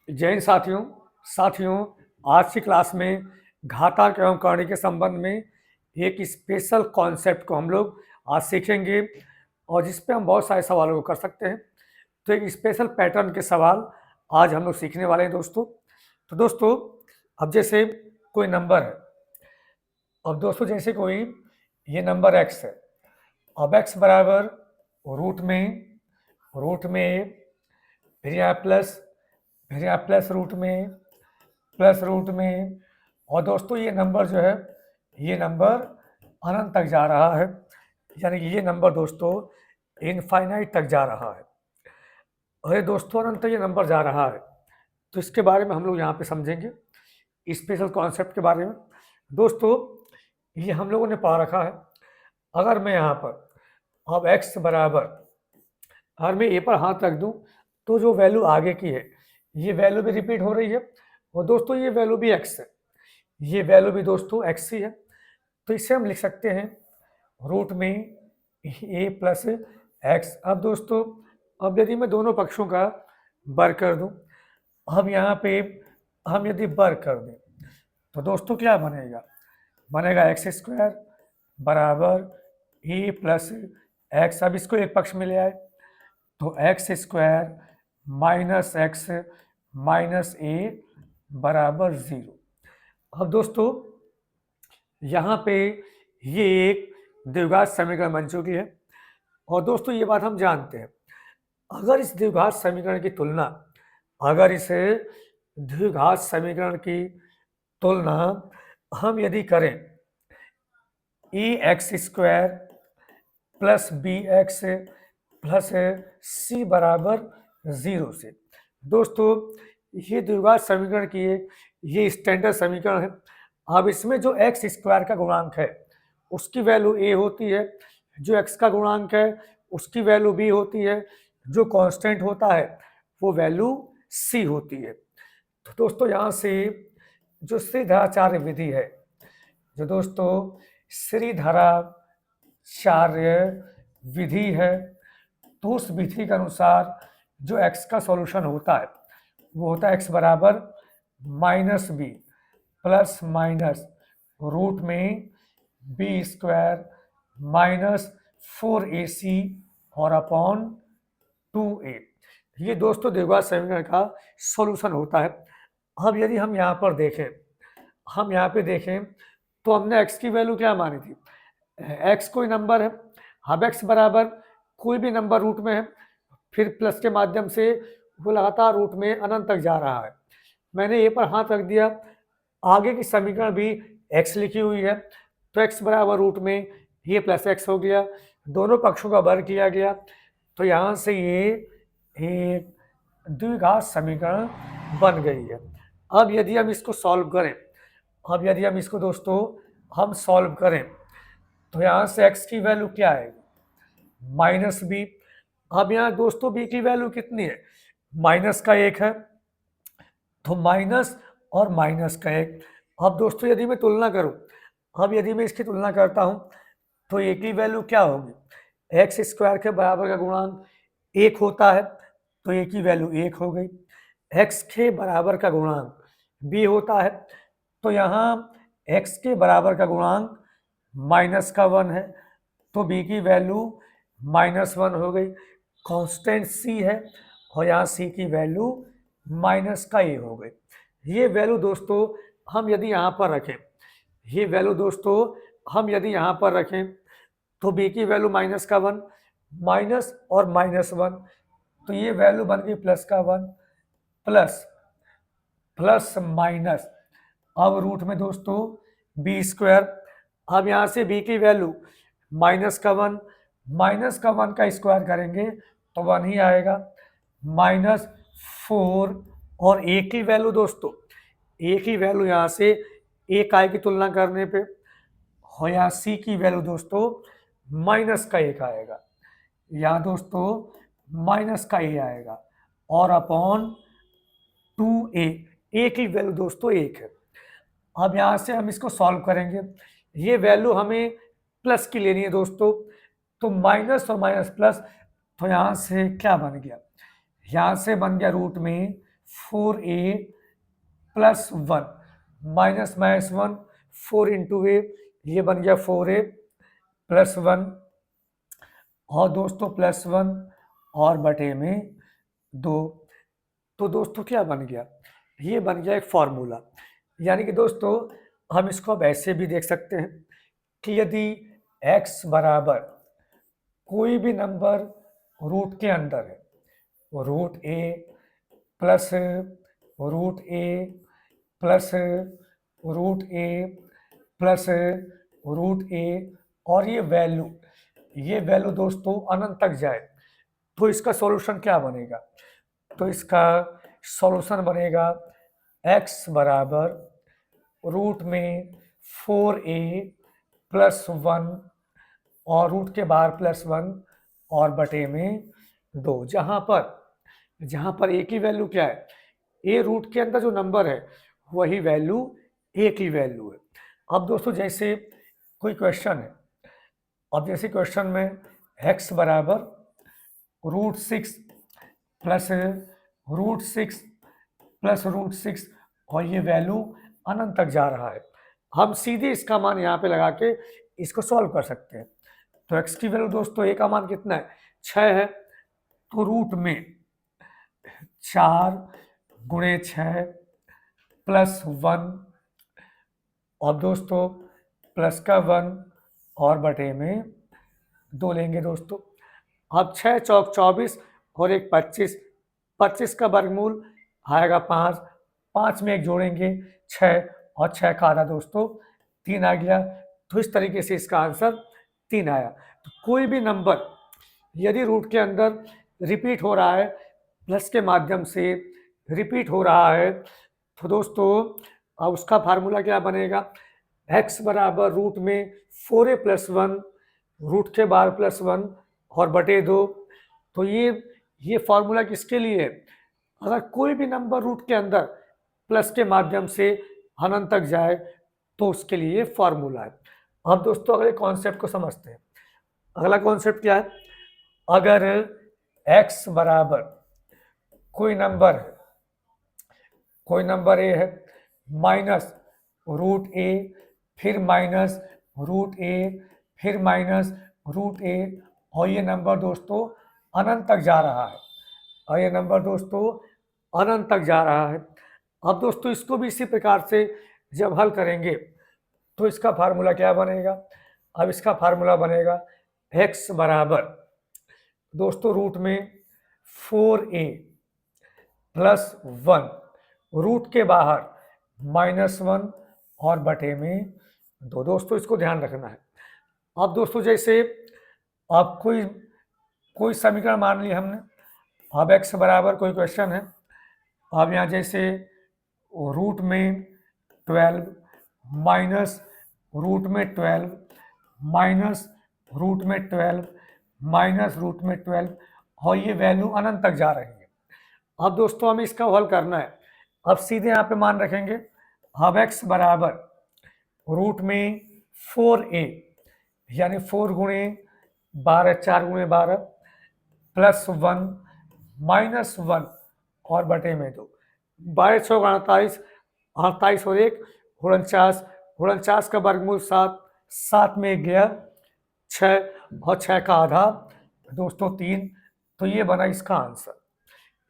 जय हिंद साथियों। आज की क्लास में घातांक एवं कर्ण के संबंध में एक स्पेशल कॉन्सेप्ट को हम लोग आज सीखेंगे और जिस पे हम बहुत सारे सवालों को कर सकते हैं। तो एक स्पेशल पैटर्न के सवाल आज हम लोग सीखने वाले हैं दोस्तों। तो दोस्तों अब जैसे कोई नंबर है, अब दोस्तों जैसे कोई ये नंबर x है, अब x बराबर रूट में a, फिर यहाँ प्लस रूट में और दोस्तों ये नंबर जो है ये नंबर अनंत तक जा रहा है, यानी कि ये नंबर दोस्तों इनफाइनाइट तक जा रहा है। अरे दोस्तों अनंत तक ये नंबर जा रहा है, तो इसके बारे में हम लोग यहाँ पे समझेंगे स्पेशल कॉन्सेप्ट के बारे में। दोस्तों ये हम लोगों ने पढ़ा रखा है, अगर मैं यहाँ पर अब x बराबर, अगर मैं a पर हाथ रख दूँ तो जो वैल्यू आगे की है ये वैल्यू भी रिपीट हो रही है और दोस्तों ये वैल्यू भी x है, ये वैल्यू भी दोस्तों x ही है। तो इसे हम लिख सकते हैं रूट में a प्लस एक्स। अब दोस्तों अब यदि मैं दोनों पक्षों का वर्ग कर दूं, हम यहाँ पे हम यदि वर्ग कर दें तो दोस्तों क्या बनेगा एक्स स्क्वायर बराबर a प्लस एक्स। अब इसको एक पक्ष में ले आए तो x square minus x minus a बराबर 0। अब दोस्तों यहाँ पे ये एक द्विघात समीकरण बन चुकी है और दोस्तों ये बात हम जानते हैं, अगर इस द्विघात समीकरण की तुलना हम यदि करें a x square plus b x plus c बराबर 0 से, दोस्तों ये द्विघात समीकरण की ये स्टैंडर्ड समीकरण है। अब इसमें जो एक्स स्क्वायर का गुणांक है उसकी वैल्यू a होती है, जो x का गुणांक है उसकी वैल्यू b होती है, जो कांस्टेंट होता है वो वैल्यू c होती है। तो दोस्तों यहाँ से जो श्रीधराचार्य विधि है, जो दोस्तों श्रीधराचार्य विधि है, तो उस विधि के अनुसार जो x का सॉल्यूशन होता है वो होता है x बराबर minus B plus minus root में बी स्क्वायर माइनस 4ac और अपॉन 2a। ये दोस्तों द्विघात समीकरण का सॉल्यूशन होता है। अब यदि हम यहाँ पे देखें तो हमने x की वैल्यू क्या मानी थी, x कोई नंबर है, अब x बराबर कोई भी नंबर रूट में है, फिर प्लस के माध्यम से वो लगातार रूट में अनंत तक जा रहा है। मैंने a पर हाथ रख दिया, आगे की समीकरण भी x लिखी हुई है, तो x बराबर रूट में ये प्लस x हो गया, दोनों पक्षों का वर्ग किया गया, तो यहाँ से ये एक द्विघात समीकरण बन गई है। अब यदि हम इसको सॉल्व करें, तो यहाँ से x की वैल्यू क्या आएगी माइनस बी। अब यहाँ दोस्तों b की वैल्यू कितनी है, माइनस का 1 है, तो माइनस और माइनस का 1। अब दोस्तों यदि मैं इसकी तुलना करता हूँ तो a की वैल्यू क्या होगी, एक्स स्क्वायर के बराबर का गुणांक 1 होता है, तो a की वैल्यू 1 हो गई। x के बराबर का गुणांक b होता है, तो यहाँ x के बराबर का गुणांक माइनस का 1 है, तो b की वैल्यू माइनस 1 हो गई। कांस्टेंट c है और यहाँ c की वैल्यू माइनस का a हो गई। ये वैल्यू दोस्तों हम यदि यहाँ पर रखें, तो b की वैल्यू माइनस का 1, माइनस और माइनस 1, तो ये वैल्यू बन गई प्लस का 1, प्लस माइनस, अब रूट में दोस्तों बी स्क्वायर। अब यहाँ से b की वैल्यू माइनस का 1 का स्क्वायर करेंगे तो 1 ही आएगा, माइनस 4, और a की वैल्यू दोस्तों यहाँ से 1 आएगी तुलना करने पे, और यहाँ c की वैल्यू दोस्तों माइनस का 1 आएगा, यहाँ दोस्तों माइनस का a आएगा, और अपॉन 2a, a की वैल्यू दोस्तों 1 है। अब यहाँ से हम इसको सॉल्व करेंगे, ये वैल्यू हमें प्लस की लेनी है दोस्तों, तो माइनस और माइनस प्लस, तो यहाँ से क्या बन गया, यहाँ से बन गया रूट में 4a plus 1 minus minus 1 4 into a, ये बन गया 4a प्लस 1 और दोस्तों प्लस 1 और बटे में 2। तो दोस्तों क्या बन गया, ये बन गया एक फॉर्मूला। यानी कि दोस्तों हम इसको अब ऐसे भी देख सकते हैं कि यदि x बराबर कोई भी नंबर रूट के अंदर है, रूट ए प्लस रूट ए प्लस रूट ए प्लस रूट ए और ये वैल्यू दोस्तों अनंत तक जाए, तो इसका सॉल्यूशन क्या बनेगा, तो इसका सॉल्यूशन बनेगा x बराबर रूट में 4a प्लस 1 और रूट के बाहर प्लस 1 और बटे में 2, जहाँ पर a की वैल्यू क्या है, a रूट के अंदर जो नंबर है वही वैल्यू a की वैल्यू है। अब दोस्तों जैसे कोई क्वेश्चन है, अब जैसे क्वेश्चन में x बराबर रूट 6 प्लस रूट सिक्स और ये वैल्यू अनंत तक जा रहा है, हम सीधे इसका मान यहाँ पे लगा के इसको सॉल्व कर सकते हैं। तो x की वैल्यू दोस्तों a का मान कितना है, 6 है, तो रूट में 4 गुणे 6 प्लस 1 और दोस्तों प्लस का 1 और बटे में 2 लेंगे दोस्तों। अब 6 चौक 24 और एक 25, 25 का वर्गमूल आएगा 5, 5 में एक जोड़ेंगे 6 और 6 का आधा दोस्तों 3 आ गया। तो इस तरीके से इसका आंसर 3 आया। तो कोई भी नंबर यदि रूट के अंदर रिपीट हो रहा है, प्लस के माध्यम से रिपीट हो रहा है, तो दोस्तों अब उसका फार्मूला क्या बनेगा, x बराबर रूट में 4a प्लस 1 रूट के बाहर प्लस 1 और बटे 2। तो ये फॉर्मूला किसके लिए है, अगर कोई भी नंबर रूट के अंदर प्लस के माध्यम से अनंत तक जाए तो उसके लिए फॉर्मूला है। अब दोस्तों अगले कॉन्सेप्ट को समझते हैं। अगला कॉन्सेप्ट क्या है, अगर x बराबर कोई नंबर a है माइनस रूट ए फिर माइनस रूट ए फिर माइनस रूट ए और ये नंबर दोस्तों अनंत तक जा रहा है, और ये नंबर दोस्तों अनंत तक जा रहा है। अब दोस्तों इसको भी इसी प्रकार से जब हल करेंगे तो इसका फार्मूला क्या बनेगा, अब इसका फार्मूला बनेगा x बराबर दोस्तों रूट में 4a प्लस 1 रूट के बाहर -1 और बटे में 2। दोस्तों इसको ध्यान रखना है। अब दोस्तों जैसे अब कोई समीकरण मान लिया हमने, अब x बराबर कोई क्वेश्चन है, अब यहाँ जैसे रूट में 12 माइनस रूट में 12 माइनस रूट में 12 माइनस रूट में 12 और ये वैल्यू अनंत तक जा रही है। अब दोस्तों हमें इसका हल करना है। अब सीधे यहाँ पे मान रखेंगे, अब x बराबर रूट में 4a यानी 4 गुणे 12 4 गुणे 12 प्लस 1 माइनस 1 और बटे में 2, 12 6 48 48 और 1 49 49 का वर्गमूल 7 7 में 1 गया 6 और 6 का आधा दोस्तों 3। तो ये बना इसका आंसर।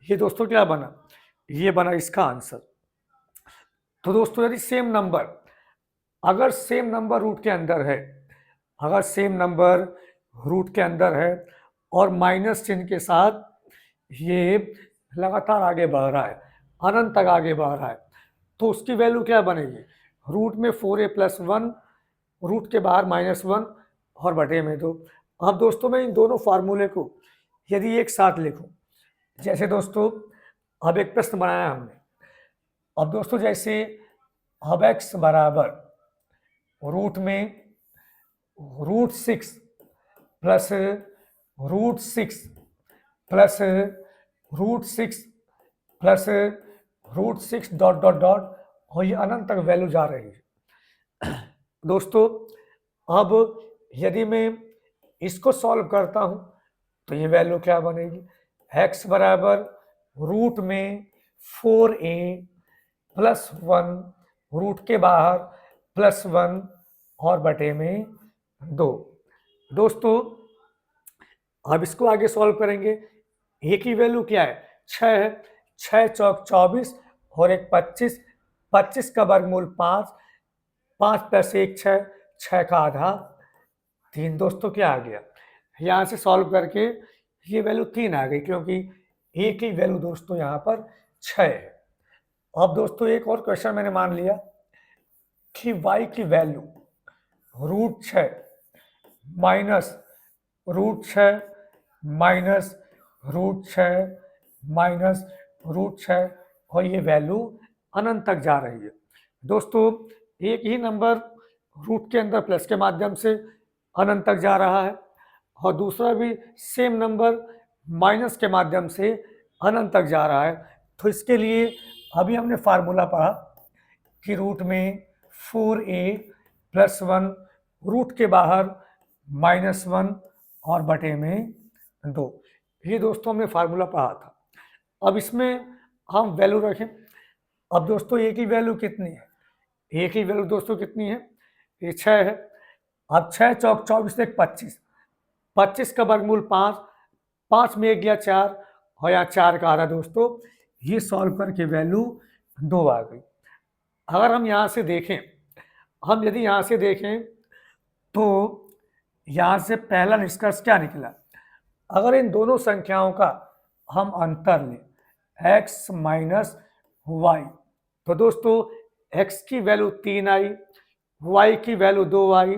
ये दोस्तों क्या बना, ये बना इसका आंसर। तो दोस्तों यदि अगर सेम नंबर रूट के अंदर है, अगर सेम नंबर रूट के अंदर है और माइनस चिन्ह के साथ ये लगातार आगे बढ़ रहा है, अनंत तक आगे बढ़ रहा है, तो उसकी वैल्यू क्या बनेगी, रूट में 4a प्लस 1 रूट के बाहर -1 और बटे में 2। अब दोस्तों मैं इन दोनों फार्मूले को यदि एक साथ लिखूं, जैसे दोस्तों अब एक प्रश्न बनाया हमने, अब दोस्तों जैसे अब x बराबर रूट में root 6 plus root 6 plus root 6 plus root 6 dot dot dot और ये अनंत तक वैल्यू जा रही है। दोस्तों अब यदि मैं इसको सॉल्व करता हूं तो ये वैल्यू क्या बनेगी, x बराबर रूट में 4a प्लस 1 रूट के बाहर प्लस 1 और बटे में 2। दोस्तों अब इसको आगे सॉल्व करेंगे। ए की वैल्यू क्या है? 6 है। 6 चौक 24 और एक 25, 25 का वर्गमूल 5, 5 प्लस 1 6, 6 का आधा 3। दोस्तों क्या आ गया? यहाँ से सॉल्व करके ये वैल्यू 3 आ गई, क्योंकि ए की वैल्यू दोस्तों यहाँ पर 6 है। अब दोस्तों एक और क्वेश्चन मैंने मान लिया कि y की वैल्यू √6 माइनस √6 माइनस √6 माइनस √6 और ये वैल्यू अनंत तक जा रही है। दोस्तों एक ही नंबर रूट के अंदर प्लस के माध्यम से अनंत तक जा रहा है और दूसरा भी सेम नंबर माइनस के माध्यम से अनंत तक जा रहा है। तो इसके लिए अभी हमने फार्मूला पढ़ा कि रूट में 4a प्लस 1 रूट के बाहर -1 और बटे में 2। ये दोस्तों हमने फार्मूला पढ़ा था। अब इसमें हम वैल्यू रखें। अब दोस्तों ए की वैल्यू कितनी है? ए की वैल्यू दोस्तों कितनी है? ये 6 है। अब 6 चौक 24 एक 25, 25 का वर्गमूल 5, 5 में 1 गया 4 और यहाँ 4 का आधा। दोस्तों ये सॉल्व करके वैल्यू 2 आ गई। अगर हम यहाँ से देखें, हम यदि यहाँ से देखें तो यहाँ से पहला निष्कर्ष क्या निकला? अगर इन दोनों संख्याओं का हम अंतर लें x माइनस वाई, तो दोस्तों x की वैल्यू 3 आई, y की वैल्यू 2 आई,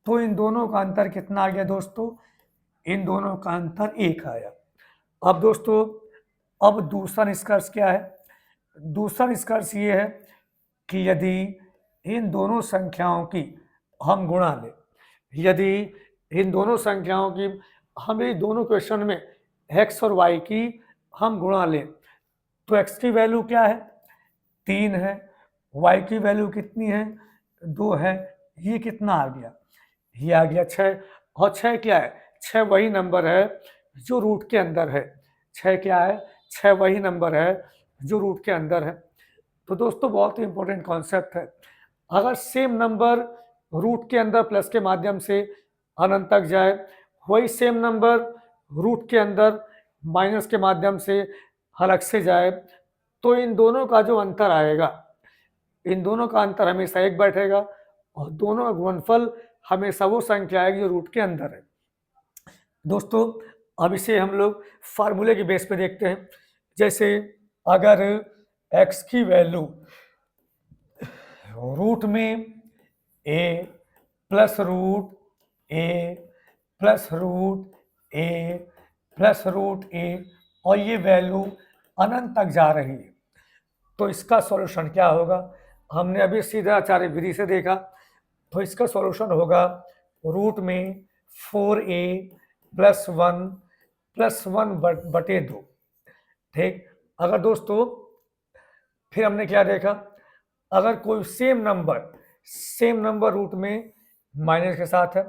तो इन दोनों का अंतर कितना आ गया दोस्तों? इन दोनों का अंतर 1 आया। अब दोस्तों अब दूसरा निष्कर्ष क्या है? दूसरा निष्कर्ष ये है कि यदि इन दोनों संख्याओं की हम गुणा लें, यदि इन दोनों संख्याओं की हम ये दोनों क्वेश्चन में x और y की हम गुणा लें, तो x की वैल्यू क्या है? 3 है। y की वैल्यू कितनी है? 2 है। ये कितना आ गया? ये आ गया 6। और 6 क्या है? 6 वही नंबर है जो रूट के अंदर है। 6 क्या है? 6 वही नंबर है जो रूट के अंदर है। तो दोस्तों बहुत ही इंपॉर्टेंट कॉन्सेप्ट है। अगर सेम नंबर रूट के अंदर प्लस के माध्यम से अनंत तक जाए, वही सेम नंबर रूट के अंदर माइनस के माध्यम से अलग से जाए, तो इन दोनों का जो अंतर आएगा, इन दोनों का अंतर हमेशा 1 बैठेगा और दोनों का गुणनफल हमेशा वो संख्या आएगी जो रूट के अंदर है। दोस्तों अब इसे हम लोग फार्मूले के बेस पे देखते हैं। जैसे अगर x की वैल्यू रूट में a plus root a plus root a plus root a और ये वैल्यू अनंत तक जा रही है, तो इसका सॉल्यूशन क्या होगा? हमने अभी सीधा आचार्य विधि से देखा, तो इसका सॉल्यूशन होगा रूट में 4a प्लस 1 बटे 2। ठीक। अगर दोस्तों फिर हमने क्या देखा? अगर कोई सेम नंबर रूट में माइनस के साथ है,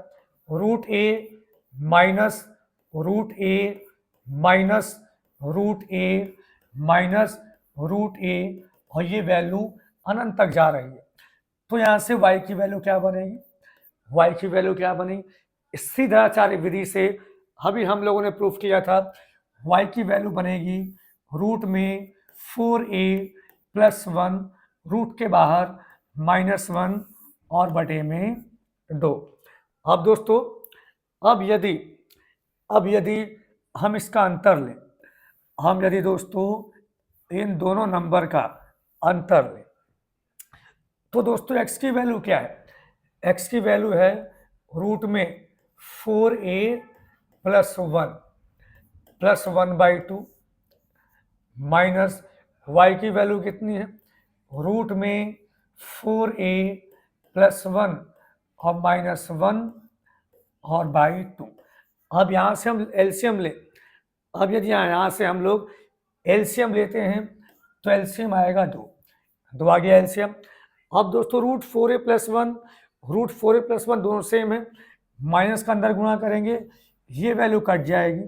रूट ए माइनस रूट ए माइनस रूट ए माइनस रूट ए और ये वैल्यू अनंत तक जा रही है, तो यहाँ से y की वैल्यू क्या बनेगी? y की वैल्यू क्या बनेगी? सीधाचार्य विधि से अभी हम लोगों ने प्रूफ किया था, y की वैल्यू बनेगी रूट में 4a प्लस 1 रूट के बाहर -1 और बटे में 2। अब दोस्तों अब यदि हम इसका अंतर लें, हम यदि दोस्तों इन दोनों नंबर का अंतर लें, तो दोस्तों x की वैल्यू क्या है? x की वैल्यू है रूट में 4a प्लस 1/2 माइनस y की वैल्यू कितनी है? रूट में 4a प्लस 1 और -1 और /2। अब यहाँ से हम एलसीएम लें। अब यदि यहाँ से हम लोग एलसीएम लेते हैं तो एलसीएम आएगा 2 आ गया एलसीएम। अब दोस्तों रूट 4a प्लस 1 दोनों सेम है, माइनस का अंदर गुणा करेंगे, ये वैल्यू कट जाएगी।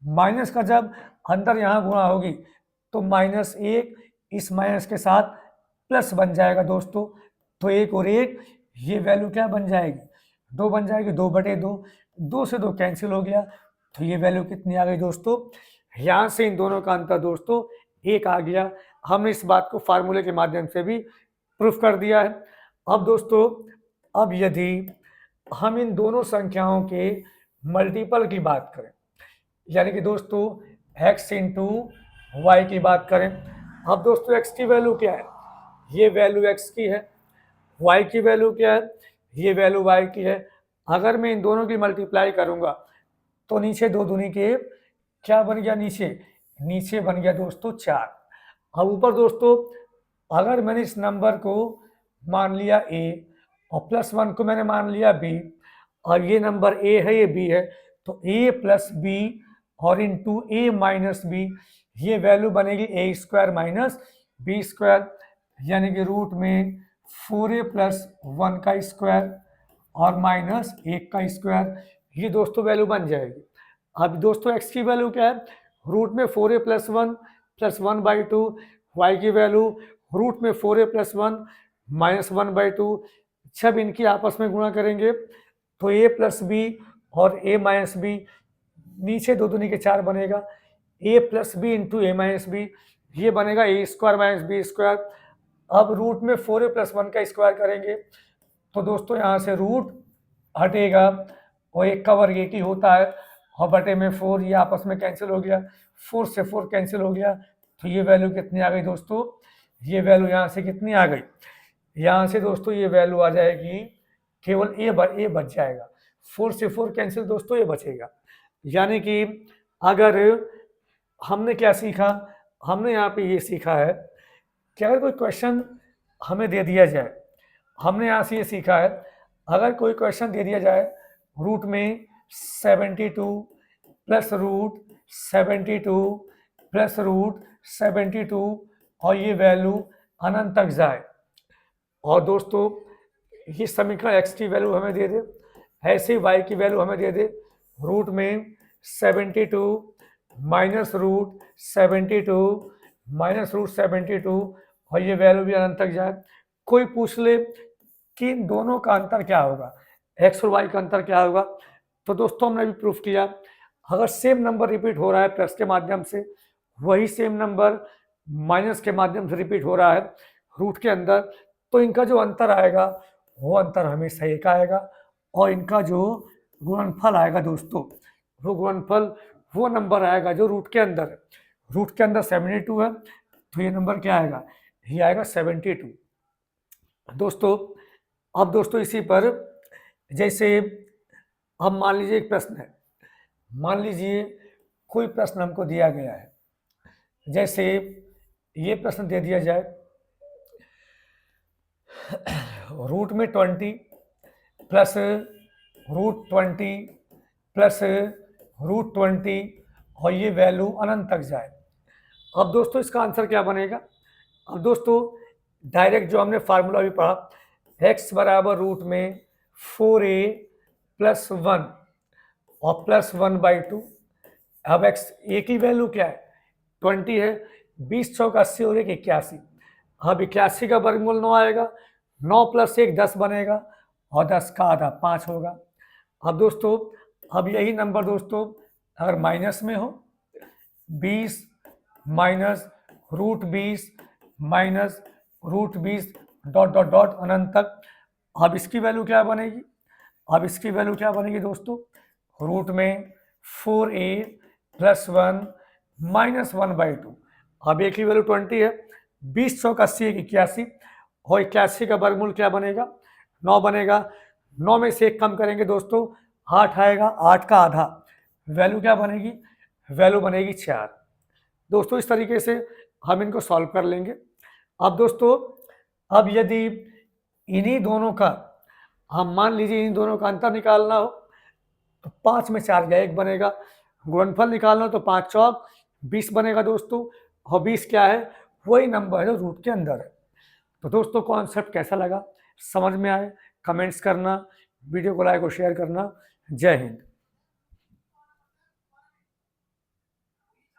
माइनस का जब अंदर यहाँ गुणा होगी तो -1 इस माइनस के साथ प्लस बन जाएगा दोस्तों। तो 1 और 1 ये वैल्यू क्या बन जाएगी, 2 बन जाएगी, 2/2, 2 से 2 कैंसिल हो गया, तो ये वैल्यू कितनी आ गई दोस्तों, यहाँ से इन दोनों का अंतर दोस्तों 1 आ गया। हमने इस बात को फार्मूले के माध्यम से भी प्रूफ कर दिया है। अब दोस्तों, अब यदि हम इन दोनों संख्याओं के मल्टीपल की बात करें, यानी कि दोस्तों x इंटू वाई की बात करें, अब दोस्तों x की वैल्यू क्या है, ये वैल्यू x की है, y की वैल्यू क्या है, ये वैल्यू y की है। अगर मैं इन दोनों की मल्टीप्लाई करूंगा तो नीचे 2 दूनी के क्या बन गया, नीचे बन गया दोस्तों 4। अब ऊपर दोस्तों अगर मैंने इस नंबर को मान लिया a और +1 को मैंने मान लिया b, और ये नंबर a है ये b है, तो a प्लस b और इंटू a माइनस b, ये वैल्यू बनेगी a square minus b square, यानी कि रूट में 4a + 1 का स्क्वायर और माइनस 1 का स्क्वायर, ये दोस्तों वैल्यू बन जाएगी। अब दोस्तों x की वैल्यू क्या है, रूट में 4a + 1 + 1/2, y की वैल्यू रूट में 4a + 1 - 1/2। जब इनकी आपस में गुणा करेंगे तो a + b और a - b, नीचे 2 दूनी के 4 बनेगा, a + b into a - b, ये बनेगा a square minus b square. अब रूट में 4a + 1 का स्क्वायर करेंगे तो दोस्तों यहाँ से रूट हटेगा और 1 का वर्ग 1 ही होता है, और बटे में 4, ये आपस में कैंसिल हो गया, 4 से 4 कैंसिल हो गया, तो ये वैल्यू कितनी आ गई दोस्तों, ये वैल्यू यहाँ से कितनी आ गई, यहाँ से दोस्तों ये वैल्यू आ जाएगी, केवल ए बच जाएगा, 4 से 4 कैंसिल दोस्तों, ये बचेगा। यानी कि अगर हमने क्या सीखा, हमने यहाँ पे ये सीखा है कि अगर कोई क्वेश्चन हमें दे दिया जाए, हमने यहाँ से ये सीखा है, अगर कोई क्वेश्चन दे दिया जाए रूट में 72 प्लस रूट 72 प्लस रूट 72 और ये वैल्यू अनंत तक जाए, और दोस्तों ये समीकरण x की वैल्यू हमें दे दे, ऐसे ही y की वैल्यू हमें दे दे, रूट में 72 माइनस रूट 72 माइनस रूट 72 और ये वैल्यू भी अनंत तक जाए। कोई पूछ ले कि इन दोनों का अंतर क्या होगा, x और y का अंतर क्या होगा, तो दोस्तों हमने भी प्रूफ किया, अगर सेम नंबर रिपीट हो रहा है प्लस के माध्यम से, वही सेम नंबर माइनस के माध्यम से रिपीट हो रहा है रूट के अंदर, तो इनका जो अंतर आएगा वो अंतर हमेशा एक आएगा, और इनका जो गुणनफल आएगा दोस्तों, वो गुणनफल वो नंबर आएगा जो रूट के अंदर है। रूट के अंदर 72 है, तो ये नंबर क्या आएगा, ये आएगा 72 दोस्तों। अब दोस्तों इसी पर जैसे अब मान लीजिए एक प्रश्न है, मान लीजिए कोई प्रश्न हमको दिया गया है, जैसे ये प्रश्न दे दिया जाए, रूट में 20 प्लस रूट 20 प्लस रूट 20 और ये वैल्यू अनंत तक जाए। अब दोस्तों इसका आंसर क्या बनेगा, अब दोस्तों डायरेक्ट जो हमने फार्मूला भी पढ़ा, x बराबर रूट में 4a + 1 और +1/2। अब x a की वैल्यू क्या है, 20 है, 20 चौक 80 और 1 81। अब 81 का वर्गमूल 9 आएगा, 9 + 1 10 बनेगा और 10 का आधा 5 होगा। अब दोस्तों अब यही नंबर दोस्तों अगर माइनस में हो, 20 minus root 20 minus root 20 dot dot dot अनंत तक, अब इसकी वैल्यू क्या बनेगी, अब इसकी वैल्यू क्या बनेगी दोस्तों, रूट में 4a + 1 - 1/2। अब a की वैल्यू 20 है, 20 चौक 80 81 और 81 का वर्गमूल क्या बनेगा, 9 बनेगा, 9 में से 1 कम करेंगे दोस्तों 8 आएगा, 8 का आधा, वैल्यू क्या बनेगी, वैल्यू बनेगी 4। दोस्तों इस तरीके से हम इनको सॉल्व कर लेंगे। अब दोस्तों अब यदि इन्हीं दोनों का, हम मान लीजिए इन दोनों का अंतर निकालना हो तो 5 में 4 गया 1 बनेगा, गुणनफल निकालना हो तो 5 चौक 20 बनेगा दोस्तों, और 20 क्या है, वही नंबर है जो रूट के अंदर है। तो दोस्तों कॉन्सेप्ट कैसा लगा, समझ में आए, कमेंट्स करना, वीडियो को लाइक और शेयर करना। जय हिंद।